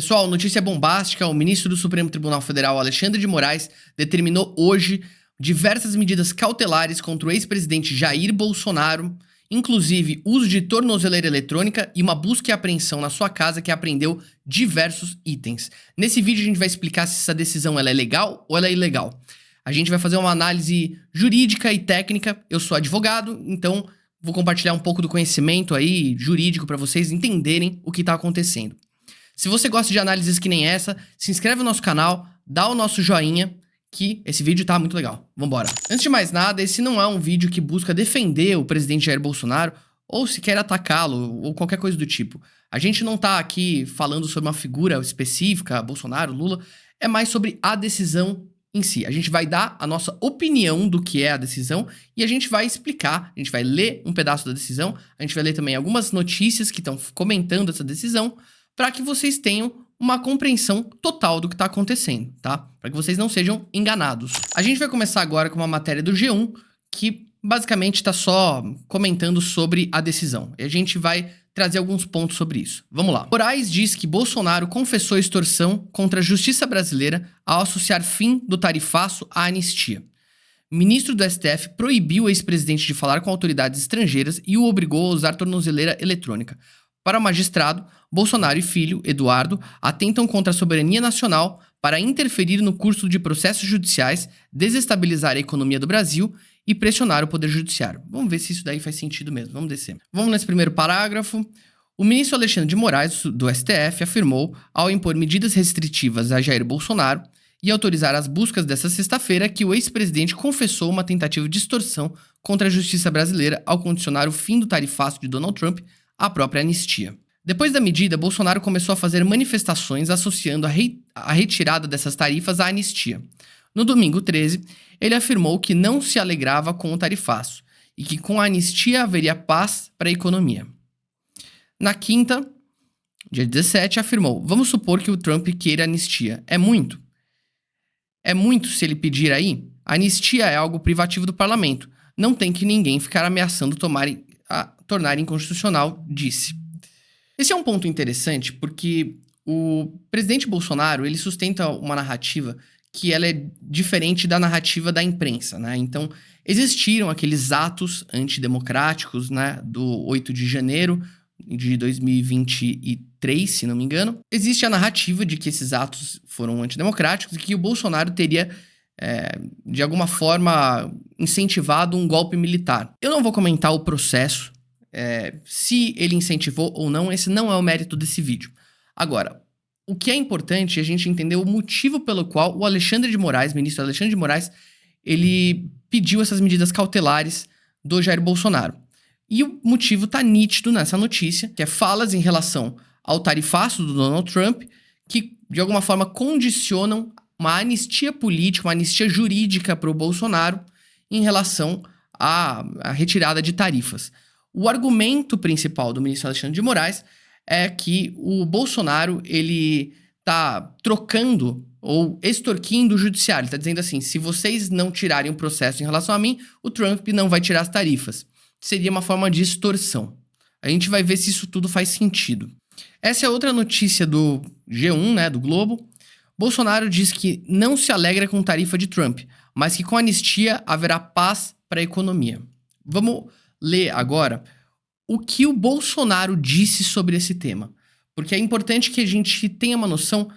Pessoal, notícia bombástica: o ministro do Supremo Tribunal Federal, Alexandre de Moraes, determinou hoje diversas medidas cautelares contra o ex-presidente Jair Bolsonaro, inclusive uso de tornozeleira eletrônica e uma busca e apreensão na sua casa que apreendeu diversos itens. Nesse vídeo a gente vai explicar se essa decisão ela é legal ou ela é ilegal. A gente vai fazer uma análise jurídica e técnica. Eu sou advogado, então vou compartilhar um pouco do conhecimento aí jurídico para vocês entenderem o que está acontecendo. Se você gosta de análises que nem essa, se inscreve no nosso canal, dá o nosso joinha, que esse vídeo tá muito legal. Vambora. Antes de mais nada, esse não é um vídeo que busca defender o presidente Jair Bolsonaro ou sequer atacá-lo ou qualquer coisa do tipo. A gente não tá aqui falando sobre uma figura específica, Bolsonaro, Lula, é mais sobre a decisão em si. A gente vai dar a nossa opinião do que é a decisão e a gente vai explicar, a gente vai ler um pedaço da decisão, a gente vai ler também algumas notícias que estão comentando essa decisão, para que vocês tenham uma compreensão total do que está acontecendo, tá? Para que vocês não sejam enganados. A gente vai começar agora com uma matéria do G1, que basicamente está só comentando sobre a decisão. E a gente vai trazer alguns pontos sobre isso. Vamos lá. Moraes diz que Bolsonaro confessou extorsão contra a justiça brasileira ao associar fim do tarifaço à anistia. Ministro do STF proibiu o ex-presidente de falar com autoridades estrangeiras e o obrigou a usar tornozeleira eletrônica. Para o magistrado, Bolsonaro e filho, Eduardo, atentam contra a soberania nacional para interferir no curso de processos judiciais, desestabilizar a economia do Brasil e pressionar o poder judiciário. Vamos ver se isso daí faz sentido mesmo. Vamos descer. Vamos nesse primeiro parágrafo. O ministro Alexandre de Moraes, do STF, afirmou, ao impor medidas restritivas a Jair Bolsonaro e autorizar as buscas desta sexta-feira, que o ex-presidente confessou uma tentativa de extorsão contra a justiça brasileira ao condicionar o fim do tarifaço de Donald Trump à própria anistia. Depois da medida, Bolsonaro começou a fazer manifestações associando a retirada dessas tarifas à anistia. No domingo 13, ele afirmou que não se alegrava com o tarifaço e que com a anistia haveria paz para a economia. Na quinta, dia 17, afirmou: vamos supor que o Trump queira anistia. É muito? É muito se ele pedir aí? A anistia é algo privativo do parlamento. Não tem que ninguém ficar ameaçando tornar inconstitucional, disse. Esse é um ponto interessante porque o presidente Bolsonaro, ele sustenta uma narrativa que ela é diferente da narrativa da imprensa, né? Então, existiram aqueles atos antidemocráticos, né, do 8 de janeiro de 2023, se não me engano. Existe a narrativa de que esses atos foram antidemocráticos e que o Bolsonaro teria, de alguma forma, incentivado um golpe militar. Eu não vou comentar o processo, se ele incentivou ou não, esse não é o mérito desse vídeo. Agora, o que é importante é a gente entender o motivo pelo qual o Alexandre de Moraes, ministro Alexandre de Moraes, ele pediu essas medidas cautelares do Jair Bolsonaro. E o motivo tá nítido nessa notícia, que é falas em relação ao tarifaço do Donald Trump, que de alguma forma condicionam uma anistia política, uma anistia jurídica para o Bolsonaro em relação à retirada de tarifas. O argumento principal do ministro Alexandre de Moraes é que o Bolsonaro, ele tá trocando ou extorquindo o judiciário. Ele tá dizendo assim: se vocês não tirarem o processo em relação a mim, o Trump não vai tirar as tarifas. Seria uma forma de extorsão. A gente vai ver se isso tudo faz sentido. Essa é outra notícia do G1, né, do Globo. Bolsonaro diz que não se alegra com tarifa de Trump, mas que com anistia haverá paz para a economia. Vamos ler agora o que o Bolsonaro disse sobre esse tema, porque é importante que a gente tenha uma noção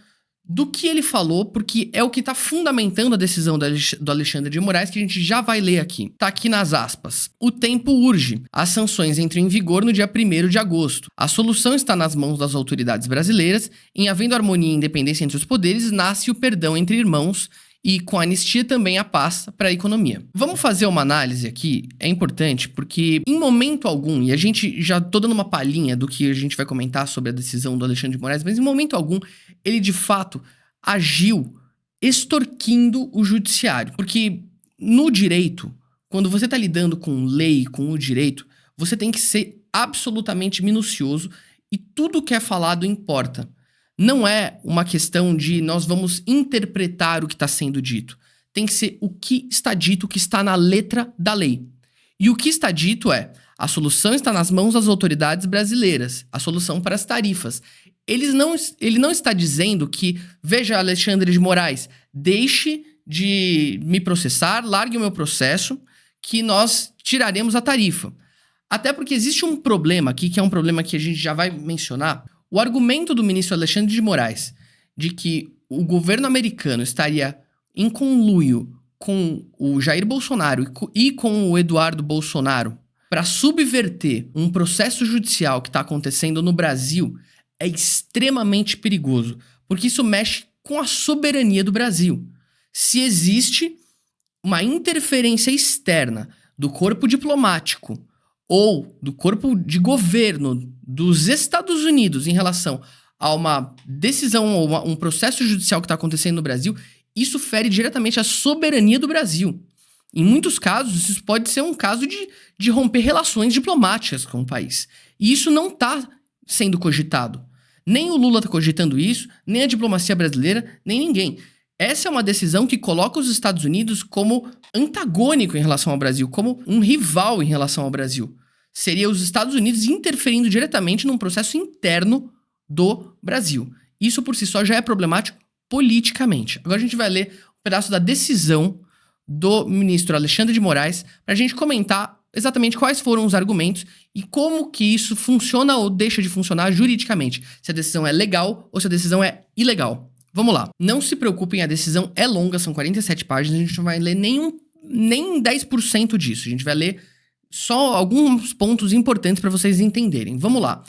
do que ele falou, porque é o que está fundamentando a decisão do Alexandre de Moraes, que a gente já vai ler aqui. Tá aqui nas aspas. O tempo urge. As sanções entram em vigor no dia 1º de agosto. A solução está nas mãos das autoridades brasileiras. Em havendo harmonia e independência entre os poderes, nasce o perdão entre irmãos e com a anistia também a paz para a economia. Vamos fazer uma análise aqui, é importante, porque em momento algum, e a gente já tô dando uma palhinha do que a gente vai comentar sobre a decisão do Alexandre de Moraes, mas em momento algum ele de fato agiu extorquindo o judiciário. Porque no direito, quando você tá lidando com lei, com o direito, você tem que ser absolutamente minucioso e tudo que é falado importa. Não é uma questão de nós vamos interpretar o que está sendo dito. Tem que ser o que está dito, o que está na letra da lei. E o que está dito é: a solução está nas mãos das autoridades brasileiras, a solução para as tarifas. ele não está dizendo que, veja, Alexandre de Moraes, deixe de me processar, largue o meu processo, que nós tiraremos a tarifa. Até porque existe um problema aqui, que é um problema que a gente já vai mencionar. O argumento do ministro Alexandre de Moraes de que o governo americano estaria em conluio com o Jair Bolsonaro e com o Eduardo Bolsonaro para subverter um processo judicial que está acontecendo no Brasil é extremamente perigoso, porque isso mexe com a soberania do Brasil. Se existe uma interferência externa do corpo diplomático ou do corpo de governo dos Estados Unidos em relação a uma decisão ou um processo judicial que está acontecendo no Brasil, isso fere diretamente a soberania do Brasil. Em muitos casos, isso pode ser um caso de romper relações diplomáticas com o país. E isso não está sendo cogitado. Nem o Lula está cogitando isso, nem a diplomacia brasileira, nem ninguém. Essa é uma decisão que coloca os Estados Unidos como antagônico em relação ao Brasil, como um rival em relação ao Brasil. Seria os Estados Unidos interferindo diretamente num processo interno do Brasil. Isso por si só já é problemático politicamente. Agora a gente vai ler um pedaço da decisão do ministro Alexandre de Moraes para a gente comentar exatamente quais foram os argumentos e como que isso funciona ou deixa de funcionar juridicamente. Se a decisão é legal ou se a decisão é ilegal. Vamos lá. Não se preocupem, a decisão é longa, são 47 páginas, a gente não vai ler nem 10% disso. A gente vai ler só alguns pontos importantes para vocês entenderem. Vamos lá.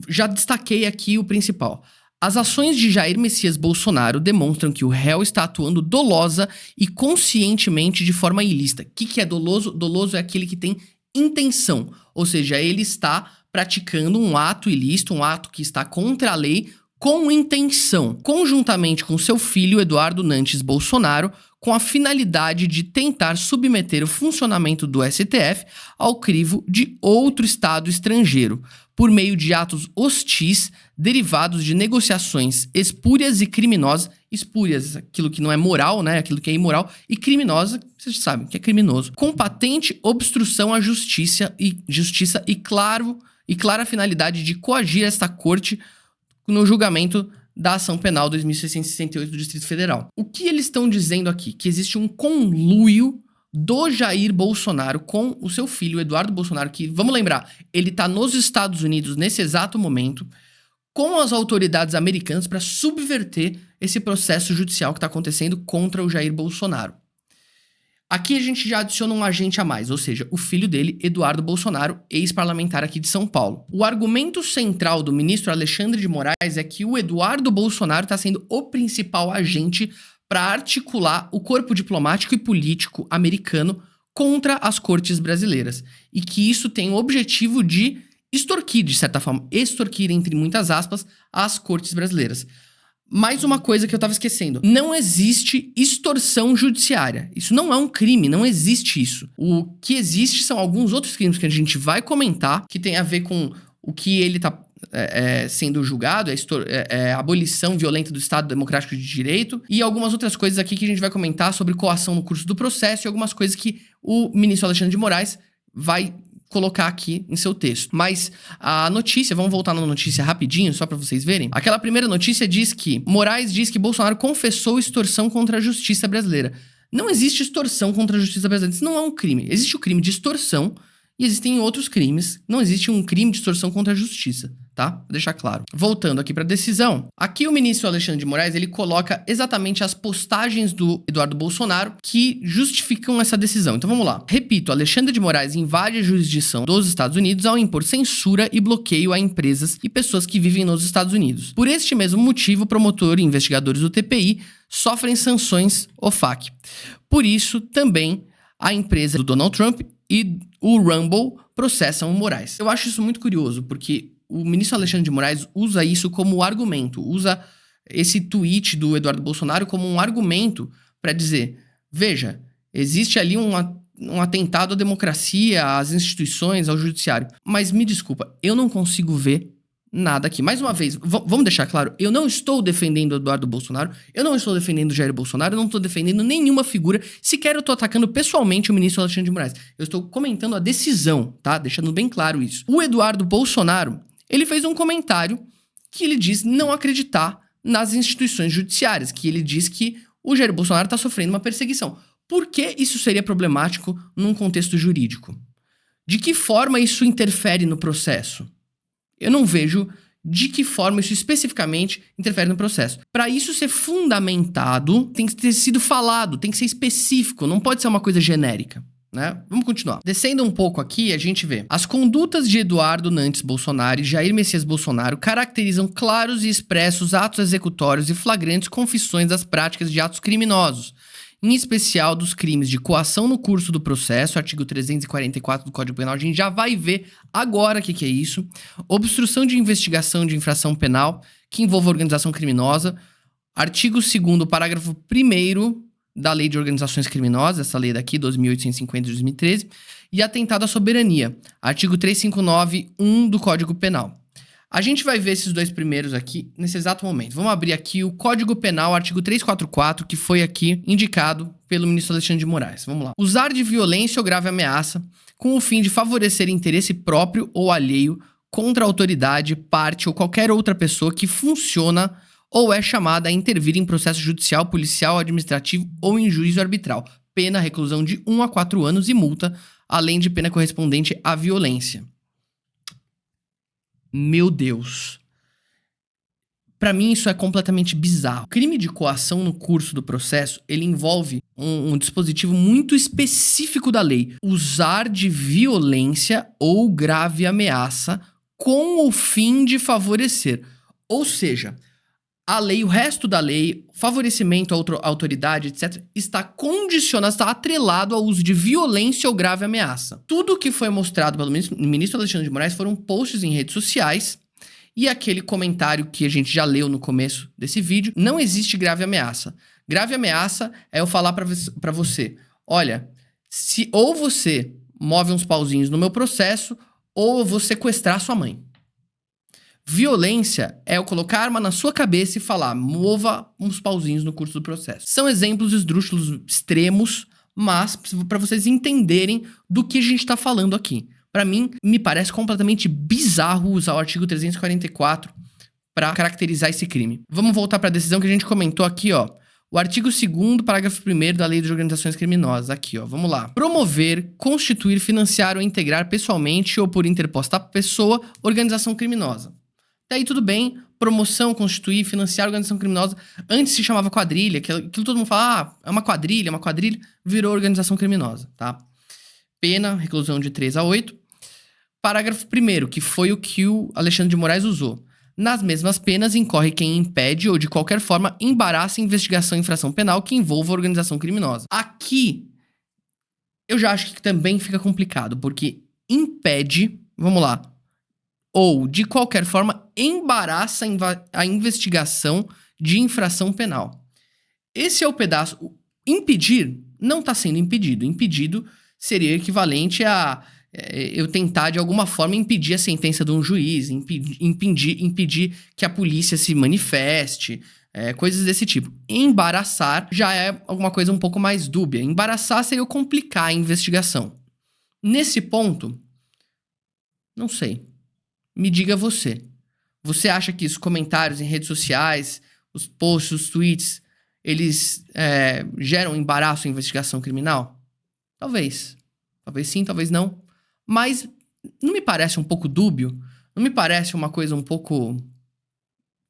Já destaquei aqui o principal. As ações de Jair Messias Bolsonaro demonstram que o réu está atuando dolosa e conscientemente de forma ilícita. O que é doloso? Doloso é aquele que tem intenção, ou seja, ele está praticando um ato ilícito, um ato que está contra a lei, com intenção, conjuntamente com seu filho Eduardo Nantes Bolsonaro, com a finalidade de tentar submeter o funcionamento do STF ao crivo de outro Estado estrangeiro, por meio de atos hostis derivados de negociações espúrias e criminosas. Espúrias, aquilo que não é moral, né? Aquilo que é imoral. E criminosa, vocês sabem que é criminoso. Com patente obstrução à justiça e clara finalidade de coagir esta corte no julgamento da ação penal 2668 do Distrito Federal. O que eles estão dizendo aqui? Que existe um conluio do Jair Bolsonaro com o seu filho, Eduardo Bolsonaro, que, vamos lembrar, ele está nos Estados Unidos nesse exato momento, com as autoridades americanas para subverter esse processo judicial que está acontecendo contra o Jair Bolsonaro. Aqui a gente já adiciona um agente a mais, ou seja, o filho dele, Eduardo Bolsonaro, ex-parlamentar aqui de São Paulo. O argumento central do ministro Alexandre de Moraes é que o Eduardo Bolsonaro está sendo o principal agente para articular o corpo diplomático e político americano contra as cortes brasileiras. E que isso tem o objetivo de extorquir, de certa forma, extorquir, entre muitas aspas, as cortes brasileiras. Mais uma coisa que eu tava esquecendo. Não existe extorsão judiciária. Isso não é um crime, não existe isso. O que existe são alguns outros crimes que a gente vai comentar, que tem a ver com o que ele tá sendo julgado, a abolição violenta do Estado Democrático de Direito, e algumas outras coisas aqui que a gente vai comentar sobre coação no curso do processo e algumas coisas que o ministro Alexandre de Moraes vai colocar aqui em seu texto. Mas a notícia, vamos voltar na notícia rapidinho, só para vocês verem. Aquela primeira notícia diz que Moraes diz que Bolsonaro confessou extorsão contra a justiça brasileira. Não existe extorsão contra a justiça brasileira. Isso não é um crime. Existe o crime de extorsão e existem outros crimes. Não existe um crime de extorsão contra a justiça, tá? Vou deixar claro. Voltando aqui para a decisão. Aqui o ministro Alexandre de Moraes, ele coloca exatamente as postagens do Eduardo Bolsonaro que justificam essa decisão. Então vamos lá. Repito, Alexandre de Moraes invade a jurisdição dos Estados Unidos ao impor censura e bloqueio a empresas e pessoas que vivem nos Estados Unidos. Por este mesmo motivo, o promotor e investigadores do TPI sofrem sanções OFAC. Por isso, também a empresa do Donald Trump e o Rumble processam o Moraes. Eu acho isso muito curioso, porque o ministro Alexandre de Moraes usa isso como argumento, usa esse tweet do Eduardo Bolsonaro como um argumento para dizer, veja, existe ali um atentado à democracia, às instituições, ao judiciário. Mas me desculpa, eu não consigo ver nada aqui. Mais uma vez, vamos deixar claro, eu não estou defendendo o Eduardo Bolsonaro, eu não estou defendendo o Jair Bolsonaro, eu não estou defendendo nenhuma figura, sequer eu estou atacando pessoalmente o ministro Alexandre de Moraes. Eu estou comentando a decisão, tá? Deixando bem claro isso. O Eduardo Bolsonaro, ele fez um comentário que ele diz não acreditar nas instituições judiciárias, que ele diz que o Jair Bolsonaro está sofrendo uma perseguição. Por que isso seria problemático num contexto jurídico? De que forma isso interfere no processo? Eu não vejo de que forma isso especificamente interfere no processo. Para isso ser fundamentado, tem que ter sido falado, tem que ser específico, não pode ser uma coisa genérica, né? Vamos continuar. Descendo um pouco aqui, a gente vê. As condutas de Eduardo Nantes Bolsonaro e Jair Messias Bolsonaro caracterizam claros e expressos atos executórios e flagrantes confissões das práticas de atos criminosos, em especial dos crimes de coação no curso do processo, artigo 344 do Código Penal. A gente já vai ver agora o que é isso. Obstrução de investigação de infração penal que envolva organização criminosa, artigo 2º, parágrafo 1º da Lei de Organizações Criminosas, essa lei daqui, 2.850 de 2013, e atentado à soberania, artigo 359(1) do Código Penal. A gente vai ver esses dois primeiros aqui nesse exato momento. Vamos abrir aqui o Código Penal, artigo 344, que foi aqui indicado pelo ministro Alexandre de Moraes. Vamos lá. Usar de violência ou grave ameaça com o fim de favorecer interesse próprio ou alheio contra a autoridade, parte ou qualquer outra pessoa que funciona ou é chamada a intervir em processo judicial, policial, administrativo ou em juízo arbitral. Pena, reclusão de 1 a 4 anos e multa, além de pena correspondente à violência. Meu Deus. Pra mim isso é completamente bizarro. O crime de coação no curso do processo, ele envolve um dispositivo muito específico da lei. Usar de violência ou grave ameaça com o fim de favorecer. Ou seja, a lei, o resto da lei, favorecimento à autoridade, etc., está condicionado, está atrelado ao uso de violência ou grave ameaça. Tudo que foi mostrado pelo ministro Alexandre de Moraes foram posts em redes sociais e aquele comentário que a gente já leu no começo desse vídeo. Não existe grave ameaça. Grave ameaça é eu falar pra você, olha, se ou você move uns pauzinhos no meu processo ou eu vou sequestrar sua mãe. Violência é eu colocar a arma na sua cabeça e falar, mova uns pauzinhos no curso do processo. São exemplos esdrúxulos extremos, mas para vocês entenderem do que a gente tá falando aqui. Para mim, me parece completamente bizarro usar o artigo 344 para caracterizar esse crime. Vamos voltar para a decisão que a gente comentou aqui, ó. O artigo 2º, parágrafo 1º da Lei de Organizações Criminosas. Aqui, ó. Vamos lá. Promover, constituir, financiar ou integrar pessoalmente ou por interposta pessoa organização criminosa. Daí tudo bem, promoção, constituir, financiar organização criminosa. Antes se chamava quadrilha, aquilo todo mundo fala, é uma quadrilha, virou organização criminosa, tá? Pena, reclusão de 3 a 8. Parágrafo 1º, que foi o que o Alexandre de Moraes usou. Nas mesmas penas, incorre quem impede ou de qualquer forma embaraça a investigação em infração penal que envolva organização criminosa. Aqui, eu já acho que também fica complicado, porque impede, vamos lá, ou, de qualquer forma, embaraça a investigação de infração penal. Esse é o pedaço. Impedir não está sendo impedido. Impedido seria equivalente a eu tentar, de alguma forma, impedir a sentença de um juiz, impedir que a polícia se manifeste, coisas desse tipo. Embaraçar já é alguma coisa um pouco mais dúbia. Embaraçar seria eu complicar a investigação. Nesse ponto, não sei. Me diga você. Você acha que os comentários em redes sociais, os posts, os tweets, eles geram embaraço à investigação criminal? Talvez. Talvez sim, talvez não. Mas não me parece um pouco dúbio? Não me parece uma coisa um pouco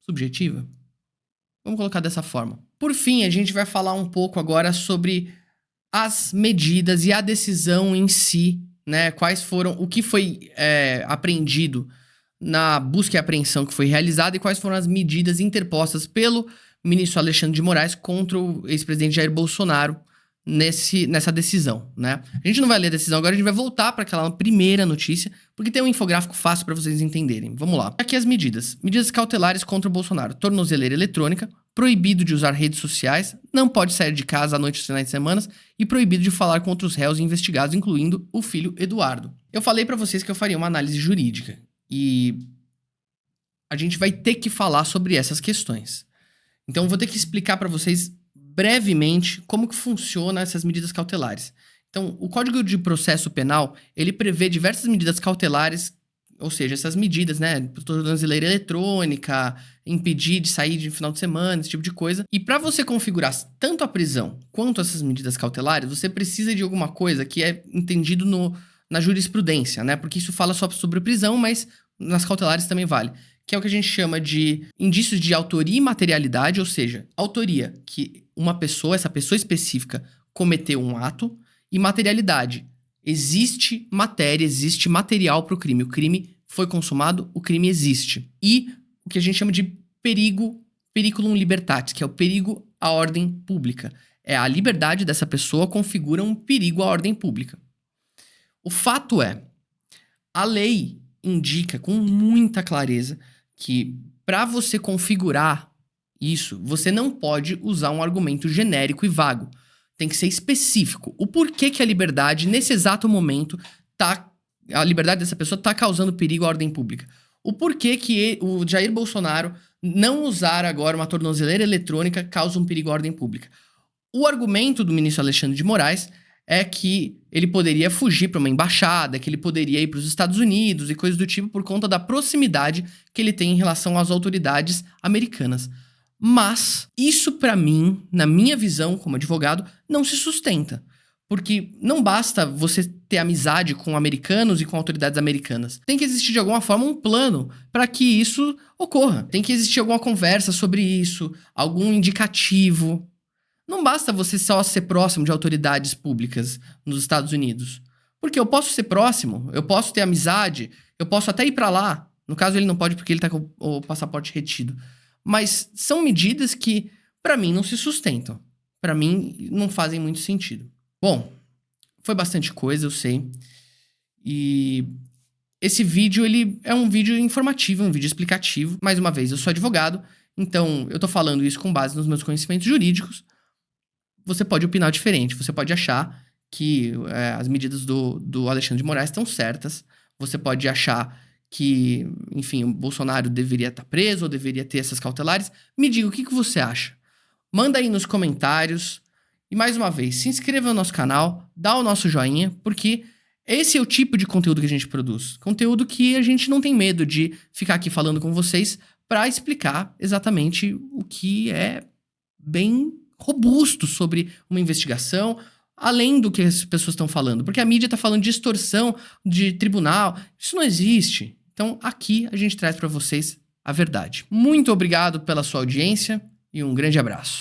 subjetiva? Vamos colocar dessa forma. Por fim, a gente vai falar um pouco agora sobre as medidas e a decisão em si, né? Quais foram, o que foi apreendido na busca e apreensão que foi realizada e quais foram as medidas interpostas pelo ministro Alexandre de Moraes contra o ex-presidente Jair Bolsonaro nessa decisão, né? A gente não vai ler a decisão agora, a gente vai voltar para aquela primeira notícia, porque tem um infográfico fácil para vocês entenderem. Vamos lá. Aqui as medidas. Medidas cautelares contra o Bolsonaro. Tornozeleira eletrônica, proibido de usar redes sociais, não pode sair de casa à noite dos finais de semana e proibido de falar com outros réus investigados, incluindo o filho Eduardo. Eu falei para vocês que eu faria uma análise jurídica e a gente vai ter que falar sobre essas questões. Então eu vou ter que explicar para vocês brevemente como que funciona essas medidas cautelares. Então, o Código de Processo Penal, ele prevê diversas medidas cautelares Ou seja, essas medidas, né? Tornozeleira eletrônica, impedir de sair de final de semana, esse tipo de coisa. E para você configurar tanto a prisão quanto essas medidas cautelares, você precisa de alguma coisa que é entendido na jurisprudência, né? Porque isso fala só sobre prisão, mas nas cautelares também vale. Que é o que a gente chama de indícios de autoria e materialidade, ou seja, autoria, que essa pessoa específica, cometeu um ato, e materialidade. Existe matéria, existe material para o crime. O crime foi consumado, o crime existe. E o que a gente chama de periculum libertatis, que é o perigo à ordem pública. É a liberdade dessa pessoa configura um perigo à ordem pública. O fato é, a lei indica com muita clareza que para você configurar isso, você não pode usar um argumento genérico e vago. Tem que ser específico. O porquê que a liberdade, nesse exato momento, a liberdade dessa pessoa está causando perigo à ordem pública. O porquê que o Jair Bolsonaro não usar agora uma tornozeleira eletrônica causa um perigo à ordem pública. O argumento do ministro Alexandre de Moraes é que ele poderia fugir para uma embaixada, que ele poderia ir para os Estados Unidos e coisas do tipo por conta da proximidade que ele tem em relação às autoridades americanas. Mas isso, para mim, na minha visão como advogado, não se sustenta. Porque não basta você ter amizade com americanos e com autoridades americanas. Tem que existir de alguma forma um plano para que isso ocorra. Tem que existir alguma conversa sobre isso, algum indicativo. Não basta você só ser próximo de autoridades públicas nos Estados Unidos. Porque eu posso ser próximo, eu posso ter amizade, eu posso até ir para lá. No caso, ele não pode porque ele tá com o passaporte retido. Mas são medidas que, para mim, não se sustentam. Para mim, não fazem muito sentido. Bom, foi bastante coisa, eu sei. E esse vídeo, ele é um vídeo informativo, um vídeo explicativo. Mais uma vez, eu sou advogado, então eu tô falando isso com base nos meus conhecimentos jurídicos. Você pode opinar diferente, você pode achar que as medidas do Alexandre de Moraes estão certas. Você pode achar que, enfim, o Bolsonaro deveria estar preso ou deveria ter essas cautelares. Me diga o que você acha. Manda aí nos comentários. E mais uma vez, se inscreva no nosso canal, dá o nosso joinha, porque esse é o tipo de conteúdo que a gente produz. Conteúdo que a gente não tem medo de ficar aqui falando com vocês para explicar exatamente o que é bem robusto sobre uma investigação, além do que as pessoas estão falando. Porque a mídia está falando de extorsão, de tribunal. Isso não existe. Então, aqui a gente traz para vocês a verdade. Muito obrigado pela sua audiência e um grande abraço.